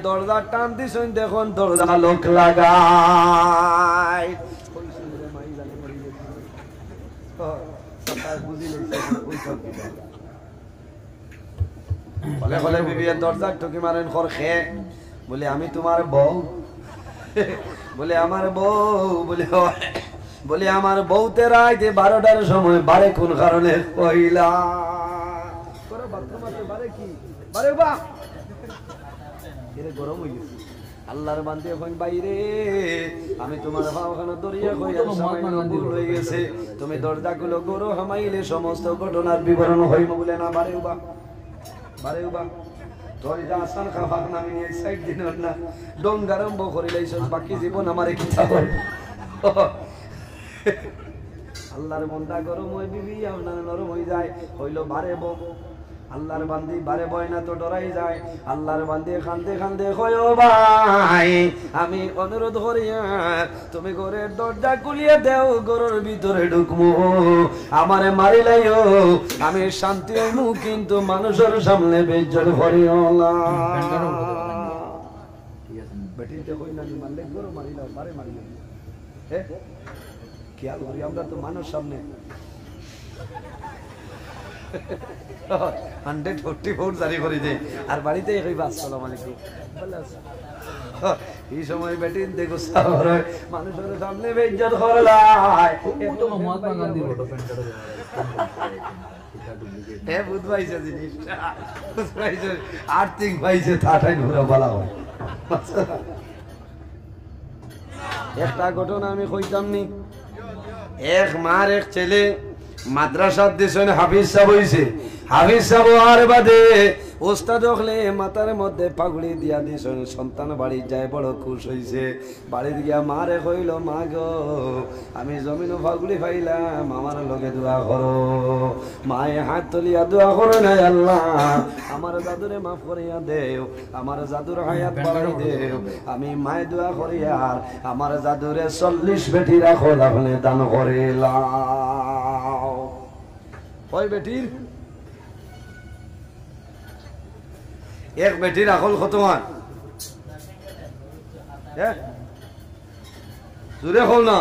দরজা টান দিছেন দেখুন দরজা লোক লাগাই বলে বলে বিবি দরজা ঠুকি মারেন খর খে বলে আমি তোমার বউ বলে আমার বউ বলে বলে আমার বউতে রাইতে 12টার সময় বারে কোন কারণে কইলা করে বাথরুম আছে বারে কি বারে বা এরে গরম হই গেছে আল্লাহর বান্দে এখন বাইরে আমি তোমার ভাবখানা দরিয়া কইয়া সামান্য ভুল হয়ে গেছে তুমি দরজাগুলো গরো হামাইলে সমস্ত ঘটনার বিবরণ হইব বলে না বারে বা দরজা আসান খাফাক নামি এই সাইড দিন না ডঙ্গারম্ভ করে লাইছস বাকি জীবন আমারে কি চাই আল্লাহর বান্দা গরম হই বিবি আপনার নরম হই যায় হইলো বারে বউ আল্লাহর বান্দি বারে বয় না তো ডরাই যায় আল্লাহর বান্দি কান্দে কান্দে কয় ও ভাই আমি অনুরোধ করি তুমি ঘরের দরজা খুলিয়ে দেও ঘরের ভিতরে ঢুকমু আমারে মারি লাইও আমি শান্তি হইমু কিন্তু মানুষের সামনে বেজ্জত করিও না বেটিতে কই না মারলে ঘর মারি লাও বারে মারি লাও হে খেয়াল করি আমরা তো মানুষ সামনে 144 জারি করে দেয় আর বাড়িতে কইবা আসসালামু আলাইকুম এই সময় বেটিন দেখো সারা মানুষের সামনে বেইজ্জত করলাই তো মহাত্মা গান্ধী ফটো প্রিন্ট করে এ বুঝ পাইছে জিনিসটা বুঝ পাইছে আর্থিক পাইছে তাটাই ঘুরে বলা হয় একটা ঘটনা আমি কইতাম নি এক মার এক ছেলে মাদ্রাসার দিছেন হাফিজ সাহেব হইছে হাফিজ সাহেব আর বাদে ওস্তাদ হলে মাথার মধ্যে পাগড়ি দিয়া দিছেন সন্তান বাড়ি যায় বড় খুশ হইছে বাড়ি গিয়া মারে কইল মা গো আমি জমিন পাগড়ি পাইলাম আমার লগে দোয়া করো মায়ে হাত তুলিয়া দোয়া করো না আল্লাহ আমার জাদুরে মাফ করিয়া দেও আমার জাদুর হায়াত বাড়াই দেও আমি মায়ে দোয়া করিয়া আমার জাদুরে 40 বেটি রাখো আপনি দান করিলাম ওই বেটির এক বেটির আকল কত মান জোরে কল না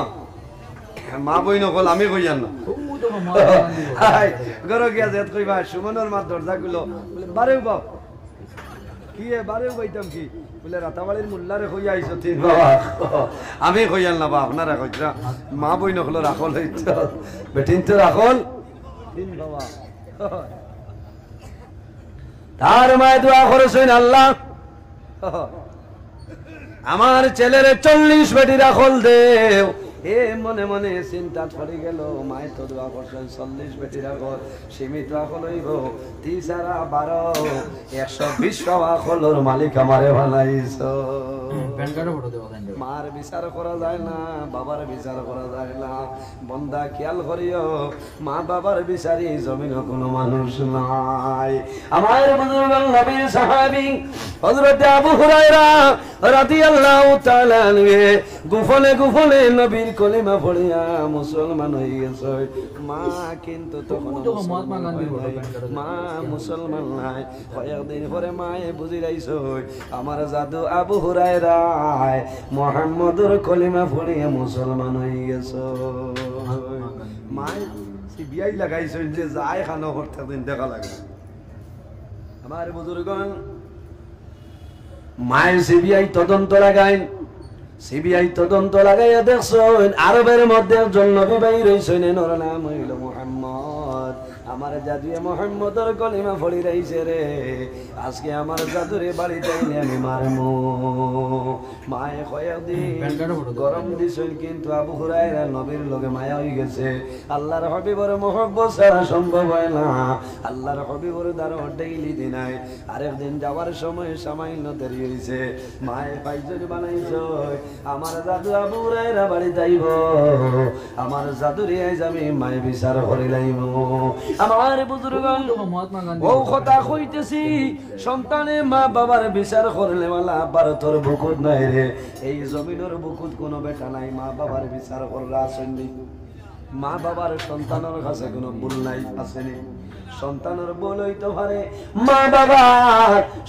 মা বই নকল আমি কইয়ান না ঘর গিয়া যেত কইবা সুমনের মার দরজা গুলো বলে বারেও বাপ কি বারেও বাইতাম কি বলে রাতাবাড়ির মোল্লারে কইয়া আইছো তিন বাবা আমি কইয়ান না বা আপনারা কইরা মা বই নকল রাখল হইতো বেটিন তো রাখল তিন বাবা তার মায় দোয়া করেছেন আল্লাহ আমার ছেলের 40 বেটি রাখল দেও এ মনে মনে চিন্তা পড়ে গেল মায় তো দোয়া করছেন 40 বেটি রাখল সীমিত রাখল হইব 3 120 রাখলর মালিক আমারে বানাইছো মার বিচার করা যায় না বাবার বিচার করা যায় না বন্দা খেয়াল করিও মা বাবার বিচারি জমিন কোনো মানুষ নাই আমার বুজুর্গ নবীর সাহাবী হযরত আবু হুরায়রা রাদিয়াল্লাহু তাআলা আনহু গোপনে গোপনে নবীর কলিমা পড়িয়া মুসলমান হয়ে গেছে মা কিন্তু তখন মা মুসলমান নাই কয়েকদিন পরে মায়ে বুঝি রাইছো আমার জাদু আবু হুরায়রা মুহাম্মদুর কলিমা পড়িয়া মুসলমান হয়ে গেছে মায়ে সিবিআই লাগাইছো যে যায় খানো করতে দিন দেখা লাগে আমার বুজুর্গণ মায়ের সিবিআই তদন্ত লাগাইন সিবিআই তদন্ত লাগাইয়া দেখছেন আরবের মধ্যে একজন নবী ভাই রইছেন ওর নাম হইল মুহাম্মদ আমার জাদুয়ে মুহাম্মদের কলিমা পড়ি রাইছে রে আজকে আমার জাদুরে বাড়িতে আইলে আমি মারমু মায়ে কয়েকদিন গরম দিছেন কিন্তু আবু হুরায়রা নবীর লগে মায়া হয়ে গেছে আল্লাহর হাবিবের মহব্বত ছাড়া সম্ভব হয় না আল্লাহর হাবিবের দ্বারা ডেইলি দিনাই আরেকদিন যাওয়ার সময় সামান্য দেরি হইছে মায়ে পাইজন বানাইছো আমার জাদু আবু হুরায়রা বাড়িতে আইব আমার জাদুরে আইজ আমি মায়ে বিচার করে লাইব আমার বুজুর্গগণ ও কথা কইতেছি সন্তানে মা বাবার বিচার করলে মালা ভারতের বুকুত নাই রে এই জমিনের বুকুত কোনো বেটা নাই মা বাবার বিচার করলে আসেননি মা বাবার সন্তানের কাছে কোনো ভুল নাই আসেনি সন্তানের ভুল হইতে পারে, মা বাবা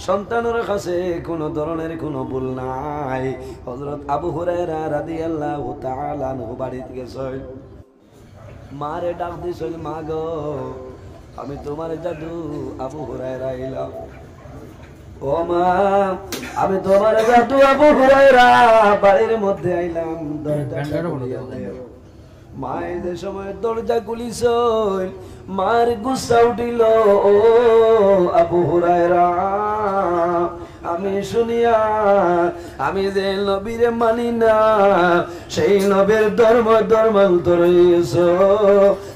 সন্তানের কাছে কোনো ধরনের কোনো ভুল নাই। হযরত আবু হুরায়রা রাদিয়াল্লাহু তাআলা আনহু বাড়িতে গেছেন, মারে ডাক দিছেন, মা গো আমি তোমার জাদু আবু হুরায়রা এলাম। ও মা আমি তোমার জাদু আবু হুরায়রা বাড়ির মধ্যে আইলাম, দরজাটা খুলিয়া দাও। মায়ের যে সময় দরজা খুলিস, মার গুসা উঠিল, ও আবু হুরায়রা আমি শুনিয়া আমি যে নবীরে মানি না, সেই নবীর ধর্মান্তর হইছ।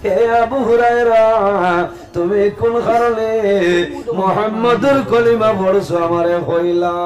হে আবু হুরায়রা তুমি কোন কারণে মুহাম্মদের কলিমা পড়ছো আমারে কইলা?